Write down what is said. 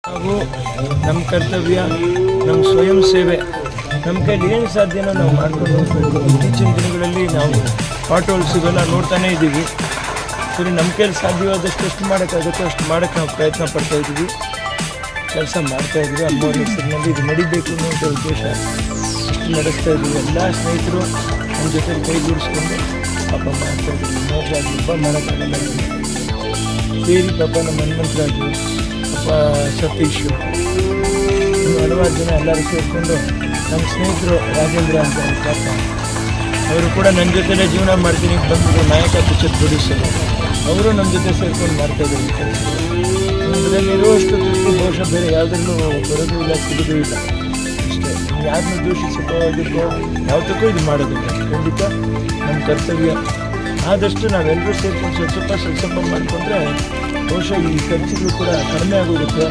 ನಾವು ನಮ್ಮ ಕರ್ತವ್ಯ, ನಮ್ಮ ಸ್ವಯಂ ಸೇವೆ, ನಮ್ಮ ಕೈಲಿ ಏನು ಸಾಧ್ಯನೋ ನಾವು ಮಾಡ್ಕೊಂಡು ಹೋಗ್ಬೇಕು. ಇತ್ತೀಚಿನ ದಿನಗಳಲ್ಲಿ ನಾವು ಪಾಟ್ ಹೋಲ್ಸ್ ಇವೆಲ್ಲ ನೋಡ್ತಾನೇ ಇದ್ದೀವಿ. ಸರಿ, ನಮ್ಮ ಕೈಲಿ ಸಾಧ್ಯವಾದಷ್ಟು ಎಷ್ಟು ಮಾಡೋಕ್ಕಾಗುತ್ತೋ ಅಷ್ಟು ಮಾಡೋಕ್ಕೆ ನಾವು ಪ್ರಯತ್ನ ಪಡ್ತಾಯಿದ್ದೀವಿ, ಕೆಲಸ ಮಾಡ್ತಾಯಿದ್ವಿ. ಅಮ್ಮವ್ರ ಹೆಸರಿನಲ್ಲಿ ಇದು ನಡಿಬೇಕು ಅನ್ನೋಂಥ ಉದ್ದೇಶ ಇಷ್ಟು ನಡೆಸ್ತಾ ಇದ್ದೀವಿ. ಎಲ್ಲ ಸ್ನೇಹಿತರು ನಮ್ಮ ಜೊತೆ ಕೈಗೂಡಿಸ್ಕೊಂಡು ಪಾಪ ಮಾಡ್ತಾಯಿದ್ದೀವಿ. ಇನ್ನೊಬ್ಬ ಹಬ್ಬ ಮಾಡೋಕ್ಕಾಗಲ್ಲ ಸೇರಿ ಪಾಪ ನಮ್ಮ ಹನುಮಂತರಾಜು, ಪಾಪ ಸತೀಶು, ಇನ್ನು ಹಲವಾರು ಜನ ಎಲ್ಲರೂ ಸೇರಿಕೊಂಡು ನಮ್ಮ ಸ್ನೇಹಿತರು ರಾಜೇಂದ್ರ ಅಂತ ಪಾಪ ಅವರು ಕೂಡ ನನ್ನ ಜೊತೆಲೇ ಜೀವನ ಮಾಡ್ತೀನಿ ಬಂದು ನಾಯಕ ಪಿಕ್ಚರ್ ಪ್ರೊಡ್ಯೂಸರ್, ಅವರು ನಮ್ಮ ಜೊತೆ ಸೇರ್ಕೊಂಡು ಮಾಡ್ತಾಯಿದ್ದಾರೆ. ಇದರಲ್ಲಿರುವಷ್ಟು ತೃಪ್ತಿ ಬಹುಶಃ ಬೇರೆ ಯಾವುದರಲ್ಲೂ ಬರೋದು ಇಲ್ಲ, ಸಿಗೋದು ಇಲ್ಲ. ಅಷ್ಟೇ, ಯಾರನ್ನೂ ದೂಷಿಸೋದಕ್ಕೋ ಯಾವುದಕ್ಕೂ ಇದು ಮಾಡೋದಿಲ್ಲ. ಖಂಡಿತ ನಮ್ಮ ಕರ್ತವ್ಯ. ಆದಷ್ಟು ನಾವೆಲ್ಲರೂ ಸೇರ್ಕೊಂಡು ಸ್ವಲ್ಪ ಮಾಡಿಕೊಂಡ್ರೆ ಬಹುಶಃ ಈ ಖರ್ಚುಗಳು ಕೂಡ ಕಡಿಮೆ ಆಗೋಗುತ್ತೆ.